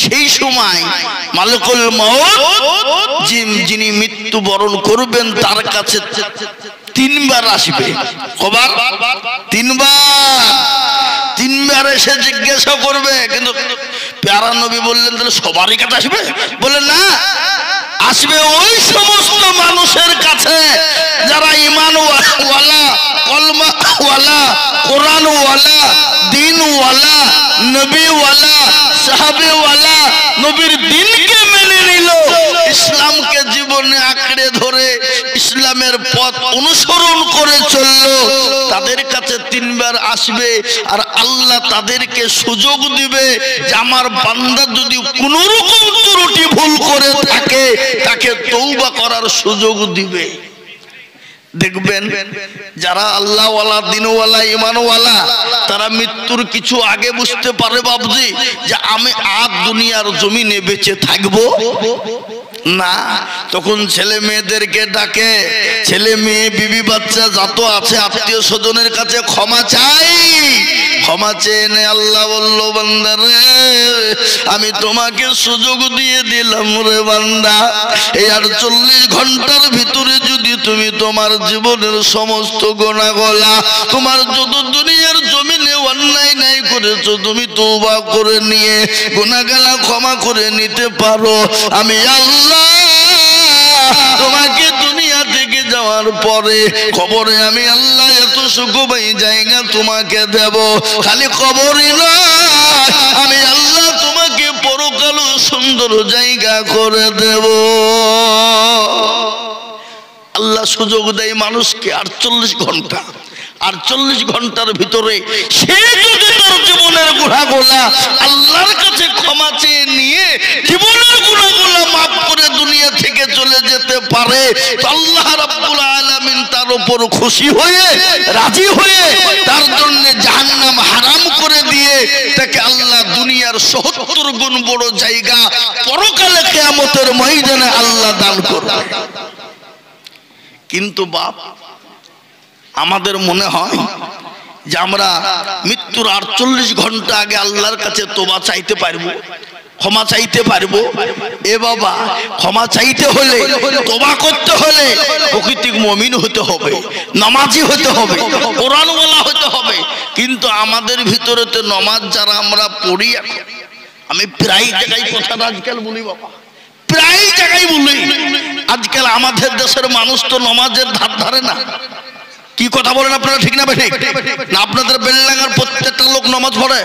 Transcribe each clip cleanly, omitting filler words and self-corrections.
সেই সময় মালিকুল মউত যিনি মৃত্যুবরণ করবেন তার কাছে তিনবার আসবে। কবার? তিনবার এসে জিজ্ঞাসা করবে। কিন্তু প্যারা নবী বললেন তাহলে সবারই কাছে আসবে? বলে না, আসবে ওই সমস্ত মানুষের কাছে যারা ঈমানওয়ালা, কলমাওয়ালা, কোরআনওয়ালা, দ্বীনওয়ালা, নবীওয়ালা, সাহাবীওয়ালা, নবীর দ্বীনকে মেনে নিল, ইসলামকে জীবনে আঁকড়ে ধরে ইসলামের পথ অনুসরণ করে চলল, তাদের কাছে তিনবার আসবে। আর আল্লাহ তাদেরকে সুযোগ দিবে যে আমার বান্দা যদি কোনো রকম ত্রুটি ভুল করে থাকে তাকে তওবা করার সুযোগ দিবে। দেখবেন যারা আল্লাহওয়ালা, দ্বীনওয়ালা, ঈমানওয়ালা, তারা মৃত্যুর কিছু আগে বুঝতে পারে বাবজি যে আমি আর দুনিয়ার জমিনে বেঁচে থাকবো না। তখন ছেলে মেয়েদেরকে ডাকে, ছেলে মেয়ে, বিবি বাচ্চা যত আছে আত্মীয় স্বজনের কাছে ক্ষমা চাই। ক্ষমা চেয়ে নে। আল্লাহ বলল, বান্দা রে আমি তোমাকে সুযোগ দিয়ে দিলাম রে বান্দা, এই 48 ঘন্টার ভিতরে যদি তুমি তোমার জীবনের সমস্ত গুনাহগুলা, তোমার যত দুনিয়ার জমিনে অন্যায় নাই করেছো, তুমি তওবা করে নিয়ে গুনাহগুলা ক্ষমা করে নিতে পারো, আমি আল্লাহ তোমাকে দুনিয়া থেকে যাওয়ার পরে কবরে আমি আল্লাহ এত সুখময় জায়গা তোমাকে দেব। খালি কবরই নয়, আমি আল্লাহ তোমাকে পরকাল সুন্দর জায়গা করে দেব। আল্লাহ সুযোগ দেয় মানুষকে 48 ঘন্টা। 48 ঘন্টার ভিতরে সে যদি তার জীবনের গুনাহগুলা আল্লাহর কাছে ক্ষমা চেয়ে নিয়ে জীবনের গুনাহগুলা মাফ করে দুনিয়া থেকে চলে যেতে পারে, তো আল্লাহ রাব্বুল আলামিন তার উপর খুশি হয়ে, রাজি হয়ে তার জন্য জাহান্নাম হারাম করে দিয়ে তাকে আল্লাহ দুনিয়ার ৭০ গুণ বড় জায়গা পরকালে কিয়ামতের ময়দানে আল্লাহ দান করবে। কিন্তু বাপ, আমাদের মনে হয় যে আমরা মৃত্যুর 48 ঘন্টা আগে আল্লাহর কাছে তওবা চাইতে পারবো, ক্ষমা চাইতে পারবো। এ বাবা, ক্ষমা চাইতে হলে, তওবা করতে হলে প্রকৃতিক মুমিন হতে হবে, নামাজি হতে হবে, কোরআনওয়ালা হতে হবে। কিন্তু আমাদের ভিতরে তো নামাজ যারা আমরা পড়ি, আমি প্রায় জায়গায় কথাটা আজকাল বলি বাবা, প্রায় জায়গায় বলি, আজকাল আমাদের দেশের মানুষ তো নামাজের ধার ধারে না। কি কথা বলেন আপনারা, ঠিক না বেঠিক? না আপনাদের বেলডাঙ্গার প্রত্যেকটা লোক নামাজ পড়ে?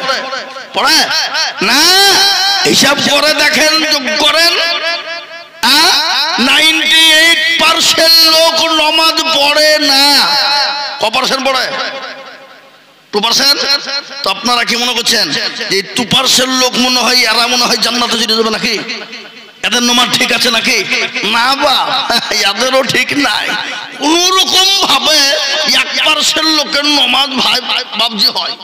পড়ে না? হিসাব করে দেখেন, যোগ করেন, 98% লোক নামাজ পড়ে না। কত% পড়ে? 2%? তো আপনারা কি মনে করছেন যে 2% লোক মনে হয় এরা মনে হয় জান্নাতে চলে যাবে নাকি? এদের নামাজ ঠিক আছে নাকি? না বা, এদেরও ঠিক নাই। কোন রকম ভাবে 1% লোকের নামাজ ভাই বাবজি হয়,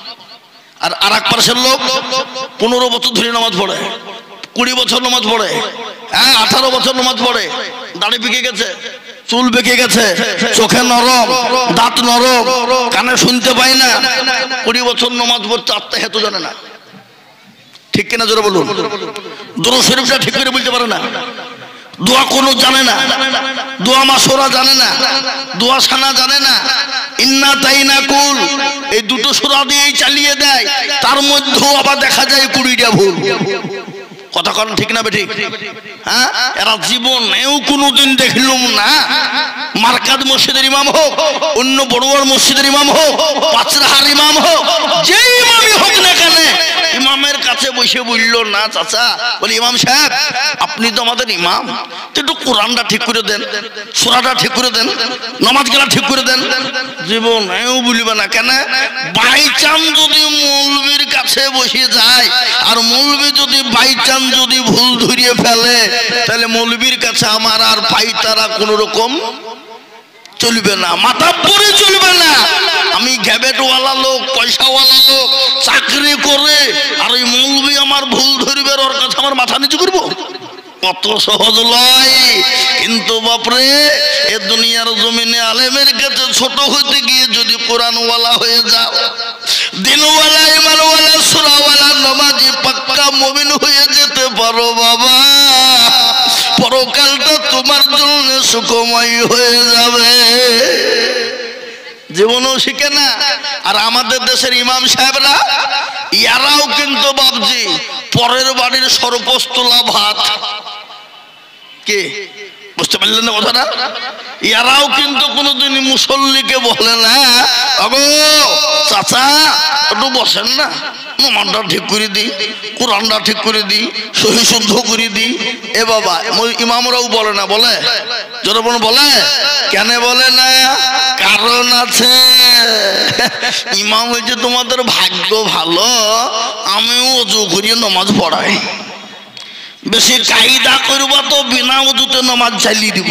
আর 1% লোক 15 বছর ধরে নামাজ পড়ে, 20 বছর নামাজ পড়ে, 18 বছর নামাজ পড়ে, দাড়ি পেকে গেছে, চুল পেকে গেছে, চোখে নরম, দাঁত নরম, কানে শুনতে পাই না, 20 বছর নামাজ পড়তে আত্মা হেতু জানে না। ঠিক কিনা জোরে বলুন? দুরূদ শরীফটা ঠিক করে বলতে পারে না, দোয়া কোনো জানে না, দোয়া মাসুরা জানে না, দোয়া সানা জানে না, ইন্না তাইনা কুল এই দুটো সূরা দিয়েই চালিয়ে দেয়, তার মধ্যেও আবার দেখা যায় 20টা ভুল। কথা কোন ঠিক না বেঠিক? হ্যাঁ, এরা জীবনেও কোনোদিন দেখলুম না মার্কাজ মসজিদের ইমাম হোক, অন্য বড় বড় মসজিদের ইমাম হোক, পাঁচরাহার ইমাম হোক, যে ইমামই হোক না কেন, ইমামের কাছে বসে বললো না চাচা, বলি ইমাম সাহেব আপনি তো আমাদের ইমাম, তো একটু কোরআনটা ঠিক করে দেন, সূরাটা ঠিক করে দেন, নামাজ গেলা ঠিক করে দেন। জীবনেও বলবে না। কেন? বাইচান যদি মৌলবীর কাছে বসে যায়, আর মৌলবী যদি বাইচান যদি ভুল ধরিয়ে ফেলে, তাহলে মৌলবীর কাছে আমার আর পাইতারা কোন রকম চলবে না, মাথা পরে চলবে না। আমি গ্যাবেটওয়ালা লোক, পয়সাওয়ালা লোক, চাকরি করে, আর ওই মৌলবী আমার ভুল ধরবে, ওর কাছে আমার মাথা নিচু করবো? কত সহজ লয়। কিন্তু বাপরে, এ দুনিয়ার জমিনে আলেমের কাছে ছোট হইতে গিয়ে যদি কোরআনওয়ালা হয়ে যাও, দিনওয়ালা ইমানওয়ালা সূরাওয়ালা নামাজি পাক্কা মুমিন হয়ে যেতে পারো বাবা, পরকালটা তোমার জন্য সুখময় হয়ে যাবে। জীবনও শিখে না। আর আমাদের দেশের ইমাম সাহেবরা ইয়ারাও কিন্তু বাবজি পরের বাড়ির সরপোস্তলা ভাত, কে বুঝতে পারলেন না কথাটা? ইয়ারাও কিন্তু কোনোদিন মুসল্লিকে বলে না, আগো চাচা একটু বসেন না, নমাজটা ঠিক করে দিই, কোরআনটা ঠিক করে দিই, সহি শুদ্ধ করে দিই। এ বাবা ইমামরাও বলে না, বলে যখন বলে কেন বলে না? কারণ আছে। ইমাম হয়েছে তোমাদের ভাগ্য ভালো, আমিও অজু করিয়ে নমাজ পড়াই। বেশি কায়দা করবা তো বিনা উজুতে নমাজ চালিয়ে দিব,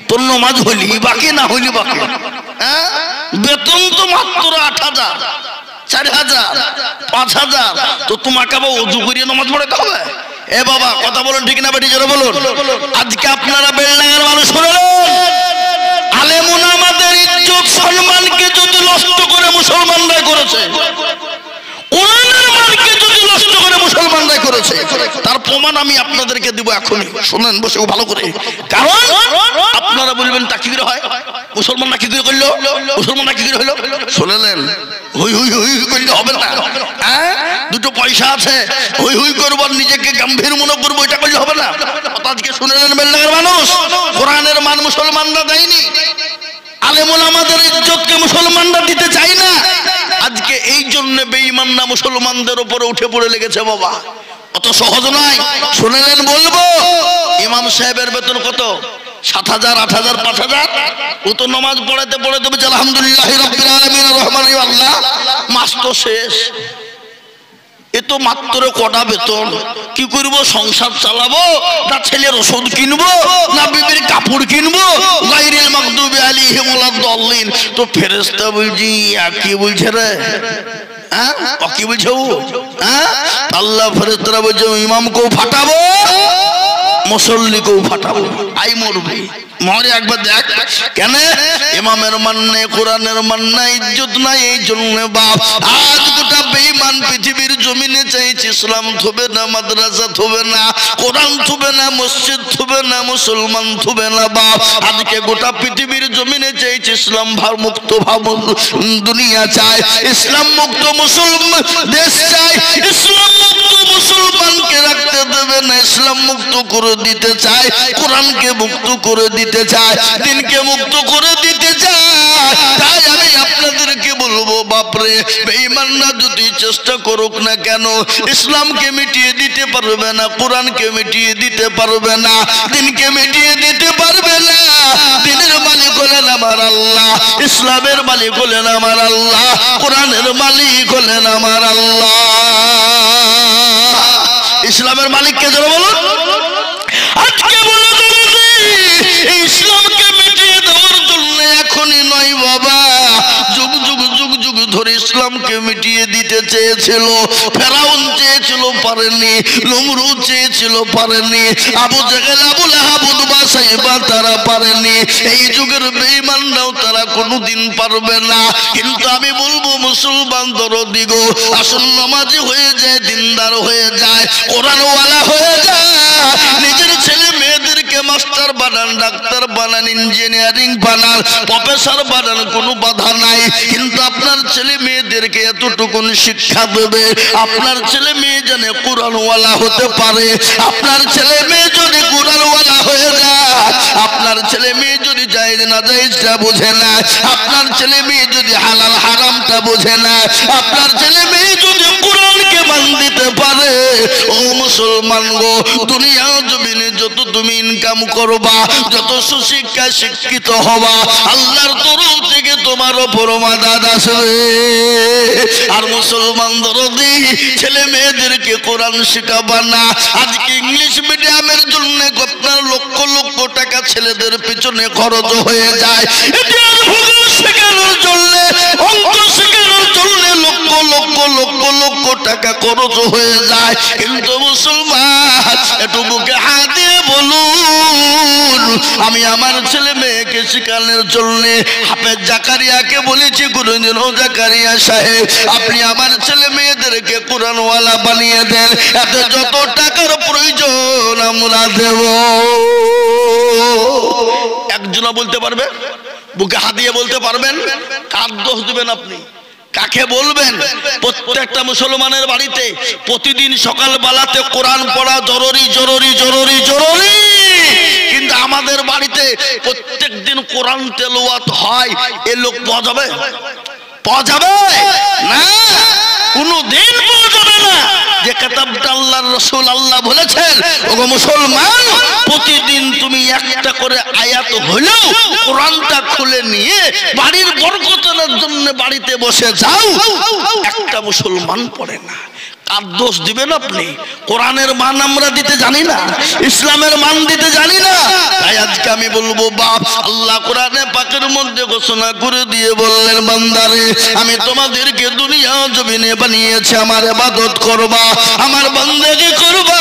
তোর নমাজ হলি বাকি না হইলি বাকি। হ্যাঁ, বেতন তো মাত্র 8,000, 4,000, 5,000, তো তোমাকে আবার অজু করিয়ে নমাজ পড়াতে হবে? এ বাবা কথা বলুন ঠিক না বেটি জোরে বলুন। আজকে আপনারা বেলডাঙ্গার মানুষ শুনলেন, আলেমুন আমাদের ইজ্জত সম্মানকে যদি নষ্ট করে মুসলমানরাই করেছে, কোরআনের মানকে যদি নষ্ট করে মুসলমানরাই করেছে, তার প্রমাণ আমি আপনাদেরকে দিব এখনই। শুনেন বসে ভালো করে। কারণ আপনারা বলবেন তাকবীর হয়, মুসলমানরা কি করে করলো, মুসলমানরা কি করে হলো? শুনলেন, হুই হুই হুই করলে হবে না। হ্যাঁ, দুটো পয়সা আছে, হুই হুই করবো, নিজেকে গম্ভীর মনে করবো, এটা করলে হবে না। আজকে শুনলেন বেলডাঙ্গার মানুষ, কোরআনের মান মুসলমানরা দেয়নি, আলেমুল আমাদের ইজ্জতকে মুসলমানরা দিতে চাই না। আজকে এই জন্য বেঈমানরা মুসলমানদের উপরে উঠে পড়ে লেগেছে বাবা, অত সহজ নয়। শুনলেন বলবো, ইমাম সাহেবের বেতন কত? 7,000, 8,000, 5,000। ও তো নামাজ পড়াতে পড়াতে বলছে আলহামদুলিল্লাহ রাব্বিল আলামিন রহমানির আল্লাহ, মাস তো শেষ। এ তো মাত্র কটা বেতন, কি করব? সংসার চালাবো না ছেলের ওষুধ কিনবো না বিবির কাপড় কিনবো? গায়রিল মাগদুবি আলাইহিম ওয়ালাদ-দাল্লিন। তো ফেরেশতা বলছি কি বলছে রে? হ্যাঁ, কি বলছে ও? হ্যাঁ, আল্লাহ ফেরেশতারা বলছে ইমামকেও ফাটাবো, মুসল্লিকেও ফাটাবো, আই মরবি মরে একবার দেখ। কেন? ইমামের মান নেই, কোরআনের মান নাই, ইজ্জত নাই। এই জন্য বাপ আজ গোটা বেঈমান পৃথিবীর জমিনে চাইছে ইসলাম থবে না, মাদ্রাসা থবে না, কোরআন থবে না, মসজিদ থবে না, মুসলমান থবে না বাপ। আজকে গোটা পৃথিবীর জমিনে চাইছে ইসলাম মুক্ত ভাব দুনিয়া চায়, ইসলাম মুক্ত মুসলমান দেশ চায়, ইসলাম মুক্ত মুসলমানকে রাখতে দেবে না, ইসলাম মুক্ত করে দিতে চায়, কোরআনকে মুক্ত করে দিতে চায়, দিনকে মুক্ত করে দিতে চায়। তাই আমি আপনাদেরকে বলবো বাপরে, বেঈমানরা যদি চেষ্টা করুক না কেন, ইসলামকে মিটিয়ে দিতে পারবে না, কোরআনকে মিটিয়ে দিতে পারবে না, দিনকে মিটিয়ে দিতে পারবে না। দিনের মালিক হলেন আমার আল্লাহ, ইসলামের মালিক হলেন আমার আল্লাহ, কোরআনের মালিক হলেন আমার আল্লাহ। ইসলামের মালিককে যারা বলুন, আজকে বলে ইসলামকে মিটিয়ে দেওয়ার জন্য এখনই নয় বাবা, যুগ যুগ যুগ যুগ ধরে ইসলামকে মিটিয়ে দিতে চেয়েছিল। ফেরাউন চেয়েছিল, পারেনি। নমরুদ চেয়েছিল, পারেনি। আবু জেহেল, আবু লাহাব, উতবা, সাইবা তারা পারেনি। এই যুগের বেঈমানরাও তারা কোনোদিন পারবে না। কিন্তু আমি বলবো মুসলমান দরদি গো, আসল নামাজি হয়ে যায়, দিনদার হয়ে যায়, কোরআনওয়ালা হয়ে যায়, নিজের ছেলে মেয়েদেরকে মাস্টার বানান, ডাক্তার বানান, ইঞ্জিনিয়ারিং বানান, প্রফেসর বানান, কোনো বাধা নাই। কিন্তু আপনার ছেলে মেয়েদেরকে এতটুকুন শিক্ষা দেবে, আপনার ছেলে মেয়ে যেন কোরআনওয়ালা হতে পারে। আপনার ছেলে মেয়ে যদি কোরআনওয়ালা হয়ে যায়, আপনার ছেলে মেয়ে যদি জায়েজ না জায়েজটা বোঝে না, আপনার ছেলে মেয়ে যদি হালাল হারামটা বোঝে না, আপনার ছেলে মেয়ে যদি কোরআনকে মান দিতে পারে, ও মুসলমান গো, দুনিয়া জমিনে যত তুমি ইনকাম করবা, যত সুশিক্ষায় শিক্ষিত হবা, আল্লাহর তরফ থেকে তোমার উপর মাদাদ আসবে। আর মুসলমান দরদি ছেলে মেয়েদেরকে কোরআন শেখাবা না। আজকে ইংলিশ মিডিয়ামের জন্য আপনার লক্ষ লক্ষ টাকা ছেলেদের পিছনে খরচ হয়ে যায়। ভূগোল শেখানোর জন্য, অঙ্ক শেখানোর জন্য লক্ষ লক্ষ লক্ষ লক্ষ টাকা খরচ হয়ে যায়। কিন্তু মুসলমান একটু বুকে হাত দিয়ে বলুন, আমি আমার ছেলে মেয়েকে শেখানোর জন্য হাফেজ জাকারিয়াকে বলেছি, কোনদিনও জাকারিয়া সাহেব আপনি আমার ছেলে মেয়েদেরকে কোরআনওয়ালা বানিয়ে দেন, এতে যত টাকার প্রয়োজন আমরা দেব। একজনা বলতে পারবে? বুকে হাত দিয়ে বলতে পারবেন? কার দোষ দিবেন আপনি? কাকে বলবেন? প্রত্যেকটা মুসলমানের বাড়িতে প্রতিদিন সকালবেলাতে কোরআন পড়া জরুরি জরুরি জরুরি জরুরি, কিন্তু আমাদের বাড়িতে প্রত্যেক দিন কোরআন তেলাওয়াত হয়, এ লোক পাওয়া যাবে? পাওয়া যাবে না, কোনদিন পাওয়া যাবে না। যে কিতাবটা আল্লাহর রাসূল আল্লাহ বলেছেন, ওগো মুসলমান প্রতিদিন তুমি একটা করে আয়াত হলেও কোরআনটা খুলে নিয়ে বাড়ির বরকতের জন্য বাড়িতে বসে যাও, একটা মুসলমান পড়ে না। কার দোষ দিবেন আপনি? কোরআনের মান আমরা দিতে জানি না, ইসলামের মান দিতে জানি না। তাই আজকে আমি বলবো, বাপ আল্লাহ কোরআনে পাকের মধ্যে ঘোষণা করে দিয়ে বললেন, বান্দারে আমি তোমাদেরকে দুনিয়া জমিনে বানিয়েছি আমার ইবাদত করবা, আমার বন্দেগী করবা,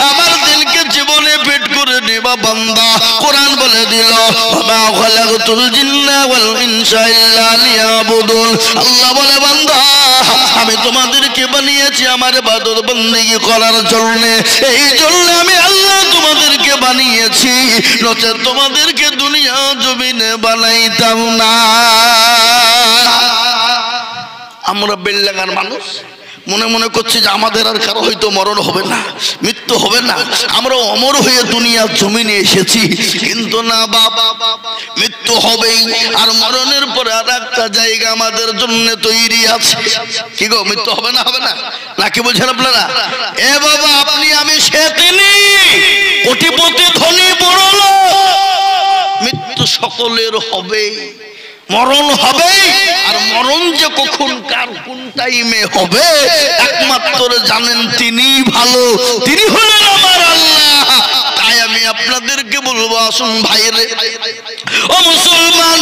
আমার দিনকে জীবনে পেট করে নেবা বান্দা। কোরআন বলে দিল, ওয়া খালাকতুল জিন্না ওয়াল ইনসা ইল্লা লিয়াবুদুন। আল্লাহ বলে, বান্দা আমি তোমাদেরকে বানিয়েছি আমার ইবাদত বন্দেগী করার জন্য, এই জন্য আমি আল্লাহ তোমাদেরকে বানিয়েছি, নচেত তোমাদেরকে দুনিয়া জমিনে বানাইতাম না। আমরা বেলডাঙ্গার মানুষ মনে মনে করছি যে আমাদের আর কারো হয়তো মরণ হবে না, মৃত্যু হবে না, আমরা অমর হয়ে দুনিয়ার জমিনে এসেছি। কিন্তু না বাবা, মৃত্যু হবেই, আর মরণের পরে আর একটা জায়গা আমাদের জন্য তৈরি আছে। কি গো, মৃত্যু হবে না? হবে না নাকি বলছেন আপনারা? এ বাবা, আপনি আমি সে তিনি, কোটিপতি ধনী বড় লোক, মৃত্যু সকলের হবে, মরণ হবে। আর মরণ যে কখন কার কোন টাইমে হবে একমাত্র জানেন তিনি ভালো, তিনি হলেন আমার আল্লাহ। তাই আমি আপনাদেরকে বলবো, আসুন ভাইরে ও মুসলমান,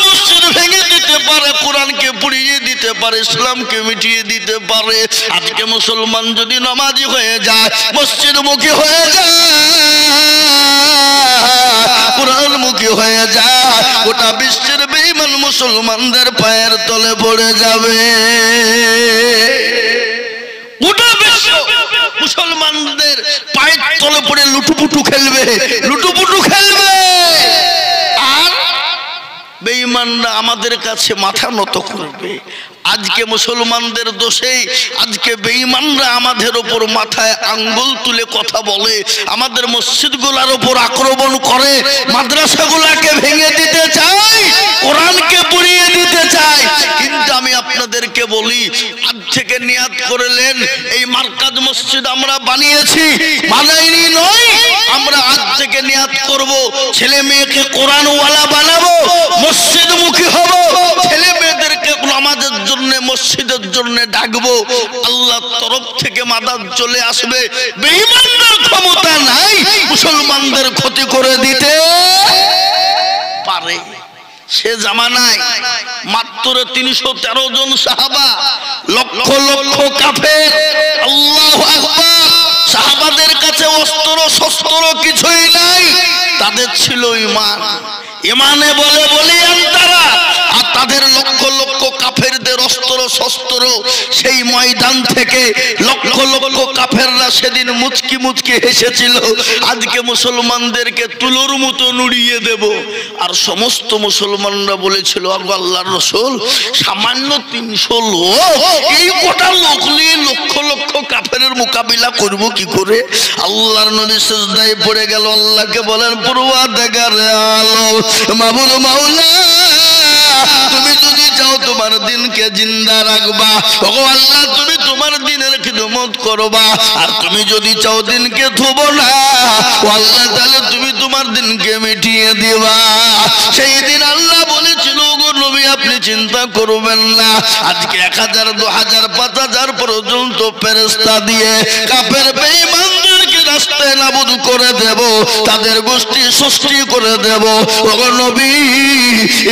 মসজিদ ভেঙে দিতে পারে, কোরআনকে পুড়িয়ে দিতে পারে, ইসলামকে মিটিয়ে দিতে পারে। আজকে মুসলমান যদি নামাজি হয়ে যায়, মসজিদ মুখী হয়ে যায়, কোরআন মুখী হয়ে যায়, গোটা বিশ্বের বেঈমান মুসলমানদের পায়ের তলে পড়ে যাবে। গোটা বিশ্ব মুসলমানদের পায়ের তলে পড়ে লুটুপুটু খেলবে, লুটুপুটু খেলবে, আর বেঈমানরা আমাদের কাছে মাথা নত করবে। আজকে মুসলমানদের দোষে আজকে বেঈমানরা আমাদের উপর মাথায় আঙ্গুল তুলে কথা বলে, আমাদের মসজিদগুলোর উপর আক্রমণ করে, মাদ্রাসাগুলোকে ভেঙে দিতে চায়, কোরআনকে পুড়িয়ে দিতে চায়। কিন্তু আমি আপনাদেরকে বলি, আজ থেকে নিয়াত করলেন, এই মার্কাজ মসজিদ আমরা বানিয়েছি, বানাইনি নয়, আমরা আজ থেকে নিয়াত করব, ছেলে মেয়েকে কোরআনওয়ালা বানাবো, মসজিদমুখী হব, ছেলে মেয়েদেরকে নামাজের জন্য মসজিদের জন্য ডাকবো। আল্লাহর তরফ থেকে মাদাদ চলে আসবে। বেঈমানদের ক্ষমতা নাই মুসলমানদের ক্ষতি করে দিতে পারে। সে জামানায় মাত্র 313 জন সাহাবা, লক্ষ লক্ষ কাফের। আল্লাহু আকবার। সাহাবাদের কাছে অস্ত্র শস্ত্র কিছুই নাই, তাদের ছিল ঈমান। ঈমানে বলে বলিয়ান তারা, আর তাদের লক্ষ লক্ষ কাফেরদের অস্ত্র শস্ত্র। সেই ময়দান থেকে লক্ষ লক্ষ কাফেররা সেদিন মুচকি মুচকি হেসেছিল, আজকে মুসলমানদেরকে তুলোর মতো নুড়িয়ে দেব। আর সমস্ত মুসলমানরা বলেছিল, আল্লাহর রাসূল সামান্য 300 লোক, এই কটা লোক নিয়ে লক্ষ লক্ষ কাফেরের মোকাবিলা করব কি করে? আল্লাহর নবী সিজদায় পড়ে গেল, আল্লাহকে বলেন, পরওয়ারদিগার আলম, মাবুদ মাওলা, তুমি যদি চাও তোমার দিনকে জিন্দা রাখবা, ওগো আল্লাহ তুমি তোমার দিনের খিদমত করবা, আর তুমি যদি চাও দিনকে থুব না, ও আল্লাহ তাহলে তুমি তোমার দিনকে মিটিয়ে দিবা। সেই দিন আল্লাহ বলেছিল, ওগো নবী আপনি চিন্তা করবেন না, আজকে 1000 2000 5000 পর্যন্ত ফেরেশতা দিয়ে কাফের বেঈমানদেরকে রাস্তায় নাবুদ করে দেব, তাদের গোষ্ঠী সৃষ্টি করে দেব। ওগো নবী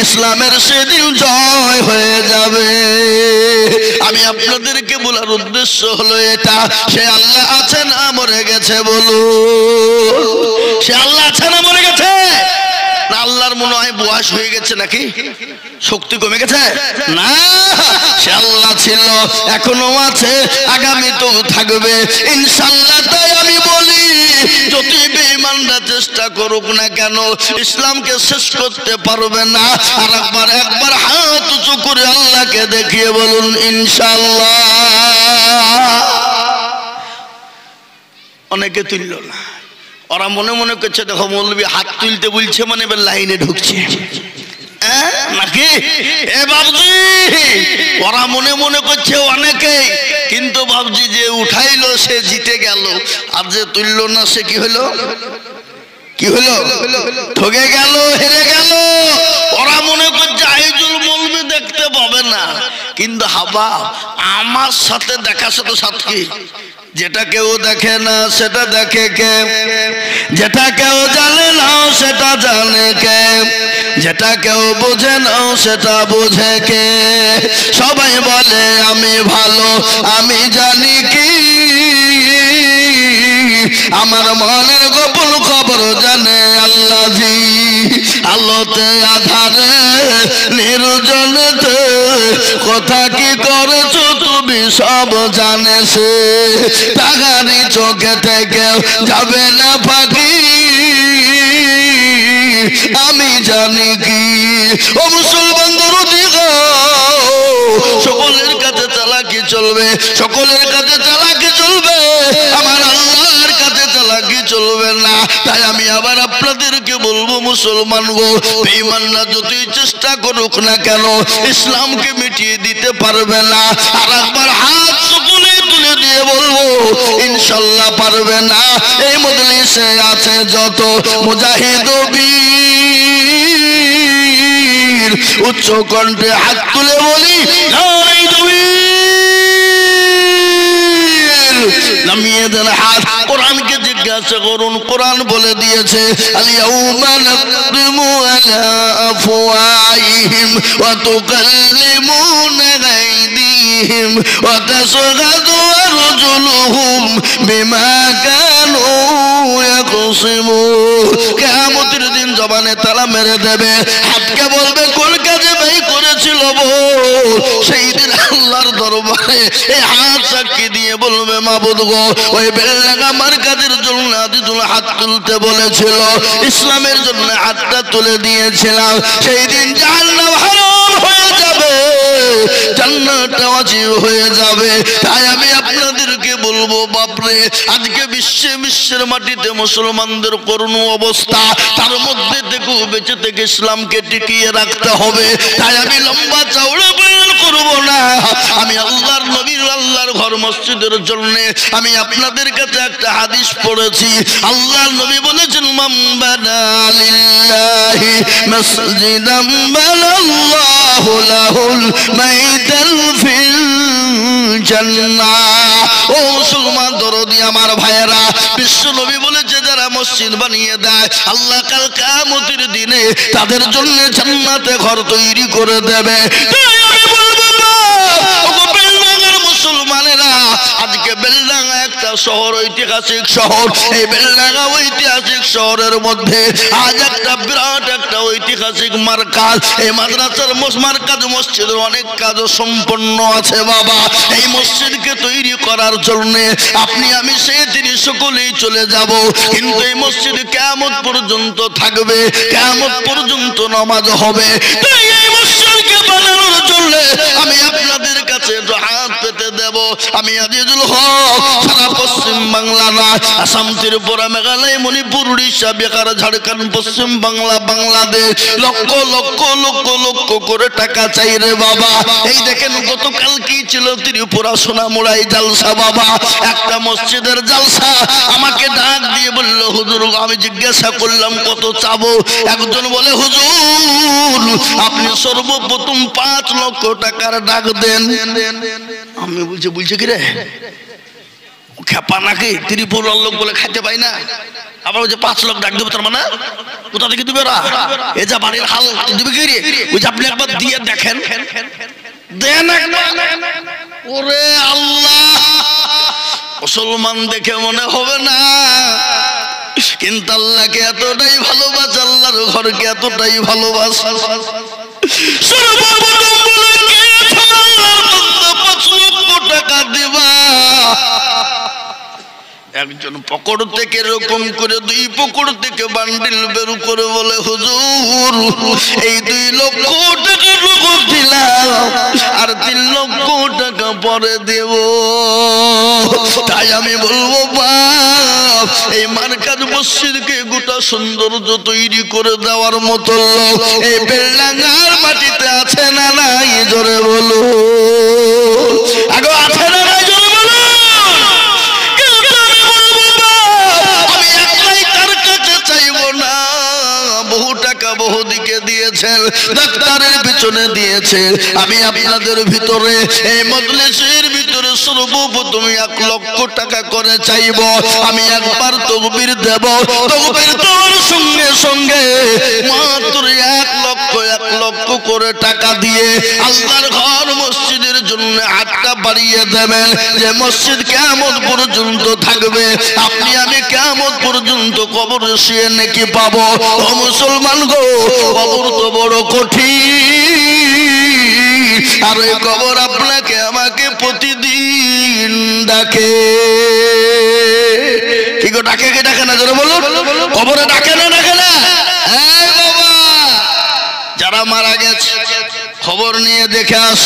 ইসলামের সেদিন জয় হয়ে যাবে। আমি আপনাদেরকে বলার উদ্দেশ্য হলো এটা, সে আল্লাহ আছে না মরে গেছে? বলুন, সে আল্লাহ আছে না মরে গেছে? আল্লাহর মনে হয় বয়স হয়ে গেছে নাকি, শক্তি কমে গেছে? না, সে আল্লাহ ছিল, এখনো আছে, আগামী তো থাকবে ইনশাআল্লাহ। তাই আমি বলি, যত বেঈমানরা চেষ্টা করুক না কেন, ইসলামকে শেষ করতে পারবে না। আর একবার হাত উঁচু করে আল্লাহকে দেখিয়ে বলুন ইনশাআল্লাহ। অনেকে তুলল না, ওরা মনে মনে করছে দেখো মৌলবী হাত তুলতে বলছে মানে এবার লাইনে ঢুকছে নাকি? এ বাবজি, ওরা মনে মনে করছে অনেকেই, কিন্তু বাবজি যে উঠাইলো সে জিতে গেল, আর যে তুললো না সে কি হলো? কি হলো? ঠকে গেল, হেরে গেল। ওরা মনে করছে আইজুল মৌলবী দেখতে পাবে না, কিন্তু হাবা আমার সাথে দেখা সাথে সাথে কি, যেটা কেউ দেখে না সেটা দেখে কে, যেটা কেউ জানে না সেটা জানে কে, যেটা কেউ বোঝে না সেটা বোঝে কে। সবাই বলে আমি ভালো, আমি জানি কি, আমার মনের গোপন খবর জানে আল্লাহজি। আলোতে আধারে নির্জনেতে কথা কি করেছো তুমি সব জানে সে। তাগারি চোখে থেকে যাবে না পাখি, আমি জানি কি। ও মুসলমান দরদি গো, সকলের কাছে চালাকি চলবে, সকলের কাছে চালাকি চলবে, আমার আল্লাহর কাছে চালাকি চলবে না। তাই আমি আবার আপনাদেরকে বলবো মুসলমান গো, বেঈমানরা যতই চেষ্টা করুক না কেন ইসলামকে মিটিয়ে দিতে পারবে না। আর একবার হাত সকলে তুলে দিয়ে বলবো ইনশাআল্লাহ পারবে না। এই মজলিসে আছে যত মুজাহিদ বীর, উচ্চ কণ্ঠে হাত তুলে বলি নারে তাকবীর। নামিয়ে দেন হাত। কোরআনকে জিজ্ঞাসা করুন, কোরআন বলে দিয়েছে আল-ইয়াউমা নাখতিমু আলা আফওয়াহিহিম ওয়া তুকাল্লিমুনা আইদিহিম ওয়া তাশহাদু আরজুলুহুম বিমা কানু ইয়াকসিমুন। কিয়ামতের দিন জবানে তালা মেরে দেবে, হাতকে বলবে কোন কাজে ভাই করেছিল বল। সেই দিন আল্লাহর দরবারে এই হাত সাক্ষী দিয়ে বলবে মাবুদ গো, ওই বেলডাঙ্গা আমার কাজের জন্য আজিজুল হাত তুলতে বলেছিল, ইসলামের জন্য হাতটা তুলে দিয়েছিলাম। সেই দিন জাহান্নাম হারাম হয়ে যাবে, জান্নাত ওয়াজিব হয়ে যাবে। তাই আমি আপনাদেরকে বলবো বাপরে, আজকে বিশ্বের মাটিতে মুসলমানদের করুণ অবস্থা, তার মধ্যে থেকে বেঁচে থেকে ইসলামকে টিকিয়ে রাখতে হবে। তাই আমি লম্বা চওড়া বয়ান করব না, আমি আল্লাহর নবীর আল্লাহর ঘর মসজিদের জন্য আমি আপনাদের কাছে একটা হাদিস পড়েছি। আল্লাহর নবী বলেছেন মান বানা লিল্লাহি মাসজিদান বানাল্লাহু লাহুল মাইদান ফিল জান্নাহ। ও মুসলমান দরদি আমার ভাইয়েরা, বিশ্ব নবী বলেছে যারা মসজিদ বানিয়ে দেয় আল্লাহ কাল কিয়ামতের দিনে তাদের জন্য জান্নাতে ঘর তৈরি করে দেবে। তাই আমি বলবো না মুসলমানেরা, আজকে বেলডাঙ্গা একটা শহর, ঐতিহাসিক শহর, এই বেলডাঙ্গা ঐতিহাসিক শহরের মধ্যে আজ একটা বিরাট একটা ঐতিহাসিক মার্কাজ, এই মাদ্রাসার মার্কাজ মসজিদের অনেক কাজও সম্পন্ন আছে বাবা। এই মসজিদকে তৈরি করার জন্য আপনি আমি সেই তিনি সকলেই চলে যাব, কিন্তু এই মসজিদ কিয়ামত পর্যন্ত থাকবে, কিয়ামত পর্যন্ত নামাজ হবে। তাই এই মসজিদকে বানানোর জন্য আমি আপনাদের কাছে হাত পেতে দেব। আমি আজিজুল হক সারা পশ্চিম বাংলা না, আসাম, ত্রিপুরা, মেঘালয়, মণিপুর, উড়িষ্যা, বিহার, ঝাড়খণ্ড, পশ্চিম বাংলা, বাংলাদেশ লক্ষ লক্ষ লক্ষ লক্ষ করে টাকা চাই রে বাবা। এই দেখেন গতকাল কি ছিল ত্রিপুরা সোনামুড়াই জালসা বাবা, একটা মসজিদের জালসা। আমাকে ডাক দিয়ে বলল হুজুর, আমি জিজ্ঞাসা করলাম কত চাবো, একজন বলে হুজুর আপনি সর্বপ্রথম 5 লক্ষ টাকার ডাক দেন। আমি বলছি কি রে খেপা নাকি, ত্রিপুরার লোক বলে খাইতে পাই না, আবার ওই যে 5 লাখ ডাক দেবে, তার মানে কোথা থেকে দিবে ওরা? এ যা বাড়ির হাল দিবে কি রে? ওই যে আপনি একবার দিয়ে দেখেন, দেন একবার। ওরে আল্লাহ, মুসলমান দেখে মনে হবে না কিন্তু আল্লাহকে এতটাই ভালোবাসে, আল্লাহর ঘরকে এতটাই ভালোবাসে, সর্বপ্রথম বলে গিয়েছে আল্লাহর বান্দা 5 লক্ষ টাকা দিবা। একজন পকর থেকে এরকম করে 2 পকর থেকে বান্ডিল বের করে বলে, হুজুর এই 2 লক্ষ টাকা নগদ দিলাম আর 3 লক্ষ টাকা পরে দেব। তাই আমি বলবো বাপ, এই মার্কাজ মসজিদকে গোটা সৌন্দর্য তৈরি করে দেওয়ার মতো লোক এই বেলডাঙ্গার মাটিতে আছে না নাই? জোরে বলো, আগো আছে না নাই? জোরে বলো। বহুদিকে দিয়েছেন, ডাক্তারের পিছনে দিয়েছেন, আমি আপনাদের ভিতরে এই মজলিসের ভিতরে সর্বপ্রথম 1 লক্ষ টাকা করে চাইব। আমি একবার তাকবীর দেব, তাকবীর দেওয়ার সঙ্গে সঙ্গে মাত্র 1 লক্ষ করে টাকা দিয়ে আল্লাহর ঘর মসজিদের জন্য হাতটা বাড়িয়ে দেবেন, যে মসজিদ কিয়ামত পর্যন্ত থাকবে। আপনি আমি কিয়ামত পর্যন্ত কবরে শুয়ে নেকি পাবো। ও মুসলমান গো, কবর তো বড় কঠিন, আর এই কবর আপনাকে আমাকে প্রতিদিন ডাকে। কি গো, ডাকে কি ডাকে না? জোরে বলো, কবরে ডাকে না ডাকে না? হ্যাঁ বাবা, যারা মারা গেছে খবর নিয়ে দেখে আস,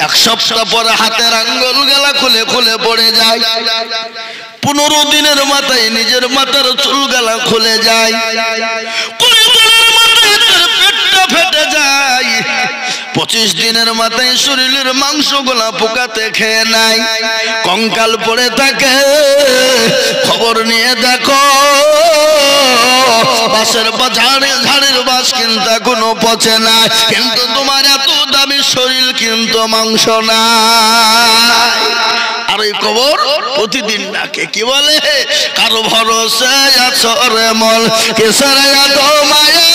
1 সপ্তাহ পরে হাতের আঙ্গুল গলা খুলে খুলে পড়ে যায়। 15 দিনের মাথায় নিজের মাথার চুল গলা খুলে যায়। 20 দিনের মাথায় পেটটা ফেটে যায়। 25 দিনের মাথায় শরীরের মাংস গোলা পোকাতে খেয়ে নাই, কঙ্কাল পড়ে থাকে। খবর নিয়ে দেখো, বাসের ঝাড়ের বাস কিন্তু এখনো পচে না, কিন্তু তোমার এত দামি শরীর কিন্তু মাংস নাই। আর ওই কবর প্রতিদিন ডাকে, কি বলে? কারো ভরসা আছো রে মন, কিসের এত মায়া,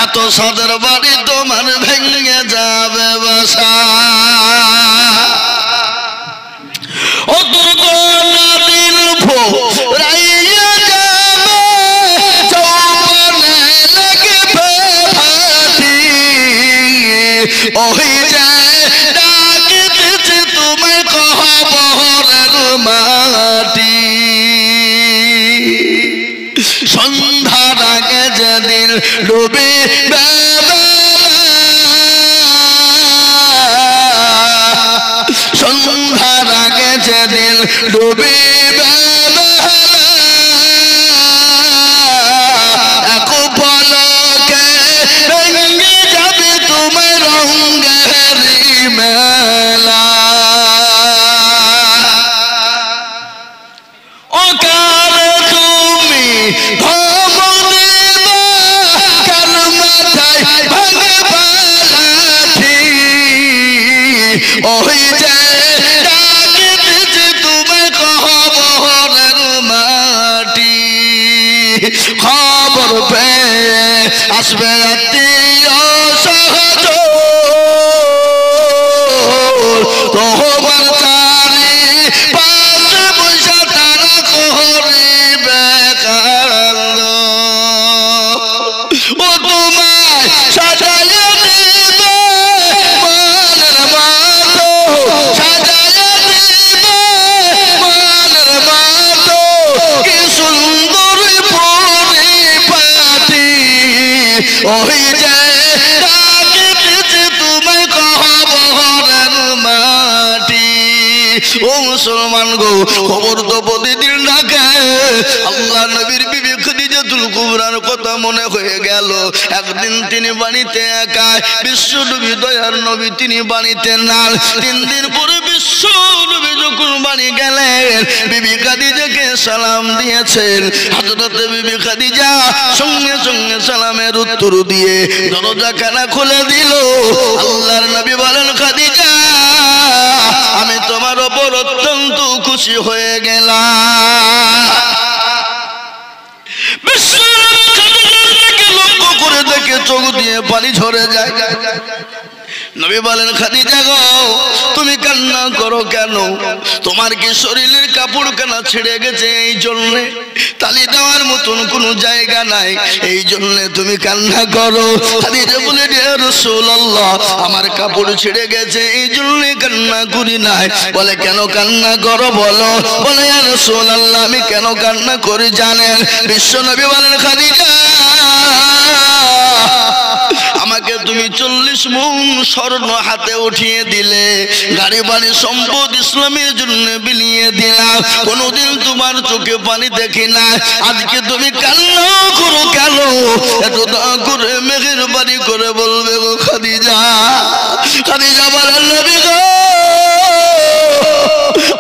এত সাদের বাড়ি তোমার ভেঙে যাবে বাসা। ও দুর্গনা দিন ভোরাইয়া যাবে, যৌবনে লাগবে ভাটি, ওই যে ডাকিতেছে তোমায় কবরের মাটি। সন্ধ্যার আগে যেদিন ডুবে সন্ধ্যার আগে যেদিন ডুবে এক পলকে ভেঙে যাবে তোমার রঙের মেলা। ও কার তুমি ওই যে ডাকিতেছে তোমায় কবরের মাটি। খবর পেয়ে আসবে আত্মীয় সহজ, তোমার চারি পাশে বসে তারা করিবে কান্দ। ও তোমায় সাজাইয়া দিবে মানের মাতো, সাজাইয়া দিবে মানের মাতো, কি সুন্দর পরিপাটি। ওই যে ডাকিতেছে তোমায় কবরের মাটি। ও মুসলমান গো, খবর তো প্রতিদিন ডাকে। আল্লাহ নবীর বিবি খাদিজাতুল কুবরার কথা মনে হয়ে গেল। একদিন তিনি বাড়িতে একা, বিশ্ব নবী দয়ার নবী তিনি বাড়িতে নাই। 3 দিন পরে বিশ্ব নবী যখন বাড়ি গেলেন, বিবি খাদিজাকে সালাম দিয়েছেন। হযরতে বিবি খাদিজা সঙ্গে সঙ্গে সালামের উত্তর দিয়ে দরজাখানা খুলে দিল। আল্লাহর নবী বলেন, খাদিজা আমি তোমার উপর অত্যন্ত খুশি হয়ে গেলাম। লক্ষ্য করে দেখে চোখ দিয়ে পানি ঝরে যায়। নবী বলেন খাদিজা গো তুমি কান্না করো কেন? তোমার কি শরীরের কাপড় কানা ছিঁড়ে গেছে এই জন্য? তালি দেওয়ার মতন কোনো জায়গা নাই এই জন্য তুমি কান্না করো? খাদিজা বলে ইয়া রাসূলুল্লাহ আমার কাপড় ছিঁড়ে গেছে এই জন্য কান্না করি নাই। বলে কেন কান্না করো বলো? বলে ইয়া রাসূলুল্লাহ আমি কেন কান্না করি জানেন? বিশ্ব নবী বলেন খাদিজা আমাকে তুমি 40 মণ স্বর্ণ হাতে উঠিয়ে দিলে, গাড়ি বাড়ি সম্পদ ইসলামের জন্য বিলিয়ে দিলাম, কোনোদিন তোমার চোখে পানি দেখি না, আজকে তুমি কান্না করো কেন? এত দয়া করে মেহেরবানি করে বলবে গো খাদিজা। খাদিজা বলেন নবী গো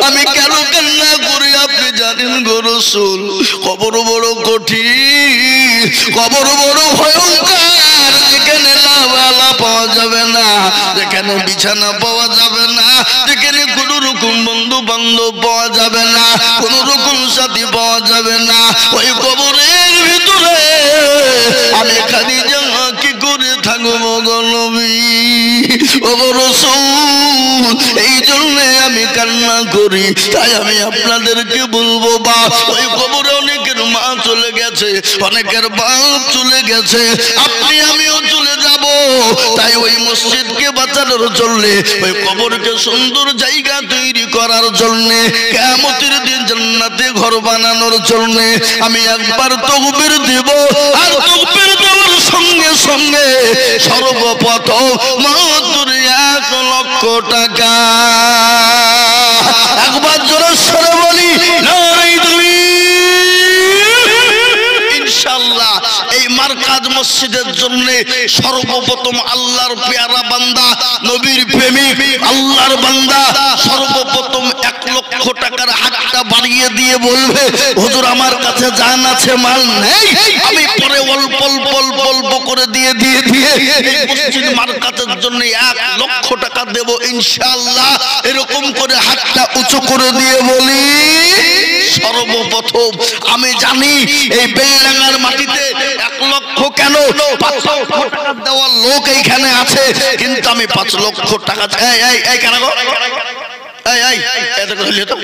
আমি কেন কান্না করি আপনি জানেন গো রাসূল? কবর বড় কঠিন, কবর বড় ভয়ঙ্কর, যেখানে লাওয়ালা পাওয়া যাবে না, যেখানে বিছানা পাওয়া যাবে না, যেখানে কোনো রকম বন্ধু বান্ধব পাওয়া যাবে না, কোনো রকম সাথী পাওয়া যাবে না, ওই কবরের ভিতরে আমি খাদিজা কি করে থাকবো গো নবী ও রাসূল? এই জন্য আমি কান্না করি। তাই আমি আপনাদেরকে বলবো বা ওই কবরে অনেকের মা চলে গেছে, অনেকের বাপ চলে গেছে, আপনি আমিও চলে যাব। তাই ওই মসজিদকে বাঁচানোর জন্য, ওই কবরকে সুন্দর জায়গা তৈরি করার জন্য, কিয়ামতের দিন জান্নাতে ঘর বানানোর জন্য আমি একবার তাকবীর দেব। আর তাকবীর দেওয়ার সঙ্গে সঙ্গে সর্বপ্রথম মাত্র 1 লক্ষ টাকা একবার জোরে সরে বলি নাই তুমি। ইনশাআল্লাহ এই মারকাজ মসজিদের জন্য সর্বপ্রথম আল্লাহর পেয়ারা বান্দা, নবীর প্রেমিক আল্লাহর বান্দা সর্বপ্রথম 1 লক্ষ টাকার হাতটা বাড়িয়ে দিয়ে বলবে হুজুর আমার কাছে জান আছে মাল নেই, আমি পরে অল্প অল্প অল্প অল্প করে দিয়ে দিয়ে দিয়ে এই মসজিদ মারকাজের জন্য 1 লক্ষ টাকা দেব ইনশাআল্লাহ। এরকম করে হাতটা উঁচু করে দিয়ে বলি সর্বপ্রথম আমি জানি এই বেলডাঙ্গার মাটিতে 1 লক্ষ কেন 5 লক্ষ টাকা দেওয়ার লোক এইখানে আছে, কিন্তু আমি 5 লক্ষ টাকা এই কেন গো এই এত কইলে তো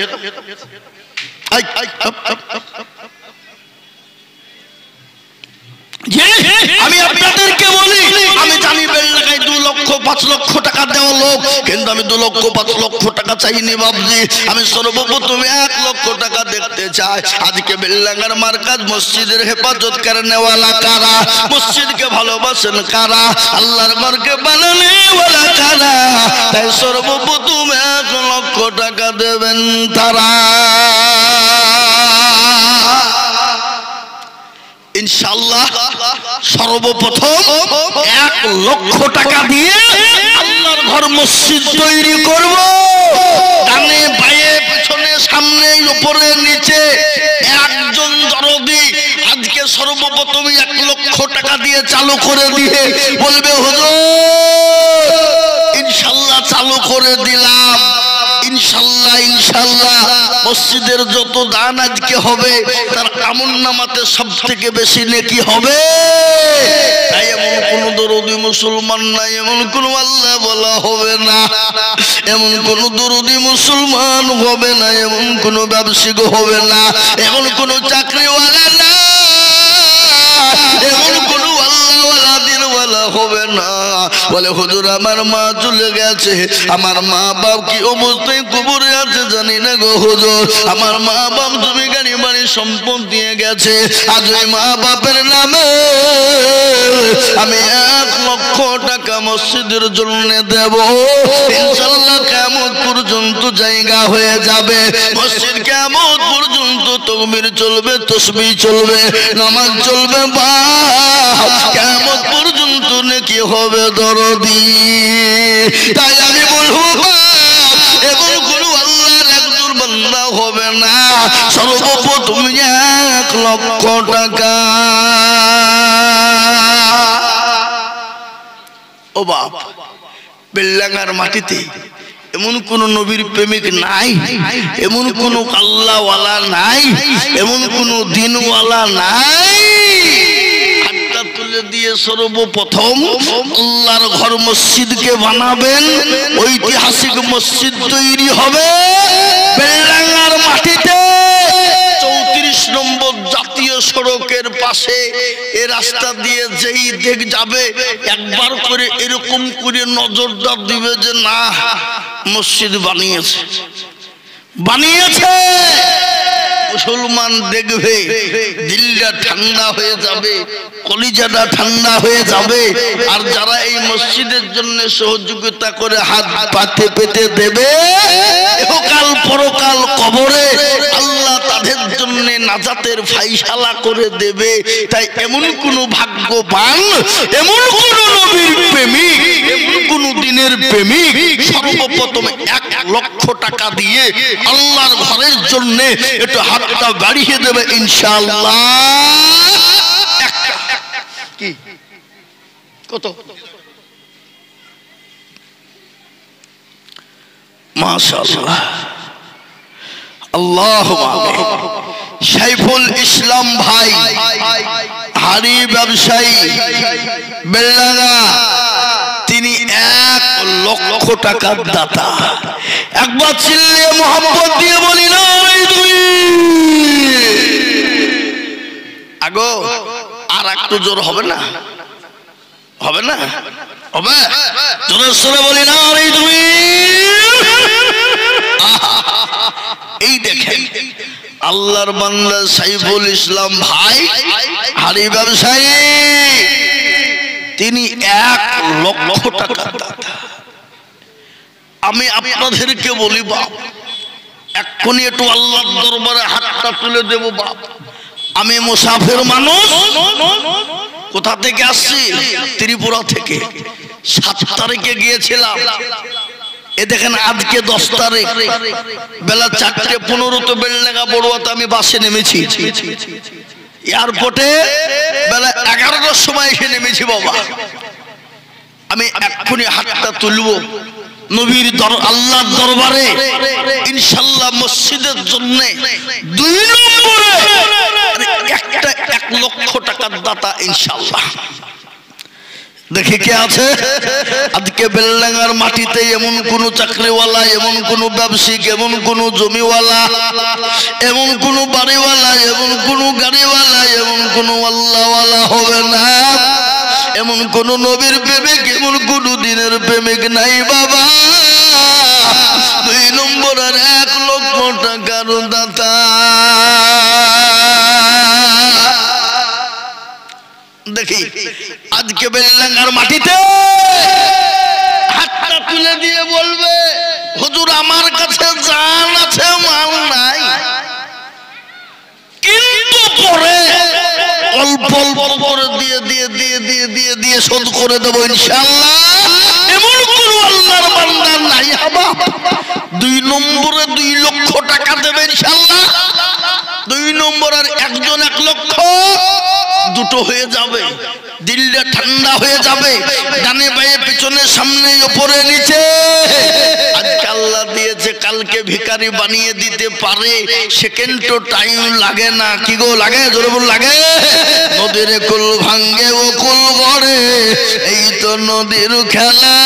আমি আপনাদেরকে বলি আমি জানি বেলডাঙ্গায় 2 লক্ষ 5 লক্ষ টাকা দেওয়া লোক, কিন্তু আমি 2 লক্ষ 5 লক্ষ টাকা চাইনি বাবজি। আমি সর্বপ্রথম 1 লক্ষ টাকা দেখতে চাই। আজকে বেলডাঙ্গার মারকাজ মসজিদের হেফাজত করেনেওয়ালা কারা? মসজিদকে ভালোবাসেন কারা? আল্লাহর ঘরকে বানানেওয়ালা কারা? তাই সর্বপ্রথম 1 লক্ষ টাকা দেবেন তারা ইনশাআল্লাহ। সর্বপ্রথম 1 লক্ষ টাকা দিয়ে আল্লাহর ঘর মসজিদ তৈরি করব। ডানে বাঁয়ে পিছনে সামনে উপরে নিচে একজন দরদি আজকে সর্বপ্রথম 1 লক্ষ টাকা দিয়ে চালু করে দিয়ে বলবে হুজুর ইনশাআল্লাহ চালু করে দিলাম। ইনশাআল্লাহ ইনশাআল্লাহ মসজিদের যত দান আজকে হবে তার আমলনামাতে সবথেকে বেশি নেকি হবে। তাই এমন কোন দরদি মুসলমান নাই, এমন কোন আল্লাহ বলা হবে না, এমন কোন দরদি মুসলমান হবে না, এমন কোন ব্যবসায়িক হবে না, এমন কোন চাকরিওয়ালা না, এমন কোন আল্লাহওয়ালা দিনওয়ালা হবে না। বলে হুজুর আমার মা চলে গেছে, আমার মা বাপ কি অবস্থায় কবরে আছে জানি না গো হুজুর, আমার মা বাপ তুমি গাড়ি বাড়ি সম্পদ দিয়ে গেছে, আজ ওই মা বাপের নামে আমি 1 লক্ষ টাকা মসজিদের জন্য দেব। ইনশাআল্লাহ কিয়ামত পর্যন্ত জায়গা হয়ে যাবে, মসজিদ কিয়ামত পর্যন্ত তাকবীর চলবে, তাসবিহ চলবে, নামাজ চলবে, বা কিয়ামত পর্যন্ত নেকি হবে দরদি। তাই আমি বলবো এবং কোনো আল্লাহর একজন বান্দা হবে না, সর্বপ্রথম 1 লক্ষ টাকা। ও বাপ বেলডাঙ্গার মাটিতে এমন কোন নবীর প্রেমিক নাই, এমন কোন আল্লাহওয়ালা নাই, এমন কোন দিনওয়ালা নাই। হাতটা তুলে তুলে দিয়ে সর্বপ্রথম আল্লাহর ঘর মসজিদকে বানাবেন। ঐতিহাসিক মসজিদ তৈরি হবে বেলডাঙ্গার মাটিতে 34 নম্বর জাতীয় সড়কের পাশে। এ রাস্তা দিয়ে যেই দেখ যাবে একবার করে এরকম করে নজরটা দিবে যে না মসজিদ বানিয়েছে বানিয়েছে। মুসলমান দেখবে দিলটা ঠান্ডা হয়ে যাবে, কলিজাটা ঠান্ডা হয়ে যাবে। আর যারা এই মসজিদের জন্য সহযোগিতা করে হাত পাতে পেতে দেবে ইহকাল পরকাল কবরে আল্লাহ তাদের জন্য নাজাতের ফাইসালা করে দেবে। তাই এমন কোন ভাগ্যবান, এমন কোন নবীর প্রেমিক, এমন কোন দিনের প্রেমিক সর্বপ্রথম 1 লক্ষ টাকা দিয়ে আল্লাহর ঘরের জন্য একটু হাতটা বাড়িয়ে দেবে ইনশাআল্লাহ। কি কত? মাশাআল্লাহ, আল্লাহু আকবার। সাইফুল ইসলাম ভাই হাড়ি ব্যবসায়ী বেলডাঙ্গা, তিনি 1 লক্ষ টাকার দাতা। একবার চিল্লিয়ে মোহাম্মদ দিয়ে বলি না আগো। আর একটু জোর হবে না? হবে না? হবে? জোরের সরে বলি না তুমি। এই দেখেন আল্লাহর বান্দা সাইফুল ইসলাম ভাই হাড়ি ব্যবসায়ী, তিনি 1 লক্ষ টাকা দাতা। আমি আপনাদেরকে বলি বাপ, এক্ষুনি একটু আল্লাহর দরবারে হাতটা তুলে দেব বাপ। আমি মুসাফির মানুষ, কোথা থেকে আসছি? ত্রিপুরা থেকে। 7 তারিখে গিয়েছিলাম। এ দেখেন আজকে 10 তারিখ বেলা 4:15 তো বেলডাঙ্গা বড়ুয়াতে আমি বাসে নেমেছি। এয়ারপোর্টে বেলা 11টার সময় এসে নেমেছি বাবা। আমি এক্ষুনি হাতটা তুলবো নবীর আল্লাহর দরবারে ইনশাআল্লাহ মসজিদের জন্য 2 নম্বরে একটা 1 লক্ষ টাকার দাতা ইনশাআল্লাহ। দেখি কে আছে আজকে বেলডাঙ্গার মাটিতে? এমন কোন চাকরিওয়ালা, এমন কোন ব্যবসায়িক, এমন কোন জমিওয়ালা, এমন কোন বাড়িওয়ালা, এমন কোন গাড়িওয়ালা, এমন কোন আল্লাহওয়ালা হবে না। এমন কোন নবীর প্রেমিক, এমন কোন দিনের প্রেমিক নাই বাবা। 2 নম্বরের 1 লক্ষ টাকার দাতা। দেখি আজকে বেলডাঙ্গার মাটিতে হাতটা তুলে দিয়ে বলবে হুজুর আমার কাছে জান আছে মাল নাই, কিন্তু পরে অল্প অল্প করে দিয়ে দিয়ে দিয়ে দিয়ে দিয়ে দিয়ে শোধ করে দেবো ইনশাআল্লাহ। এমন কোন আল্লাহর বান্দা নাই বাবা 2 নম্বরে 2 লক্ষ টাকা দেবে ইনশাআল্লাহ। 2 নম্বর আর একজন 1 লক্ষ, দুটো হয়ে যাবে, দিলটা ঠান্ডা হয়ে যাবে। ডানে বায়ে পিছনে সামনে উপরে নিচে আজকে আল্লাহ দিয়েছে, কালকে ভিখারি বানিয়ে দিতে পারে। সেকেন্ড তো টাইম লাগে না। কি গো লাগে? জোরে বল লাগে। নদীর কুল ভাঙ্গে ও কুল গড়ে, এই তো নদীর খেলা।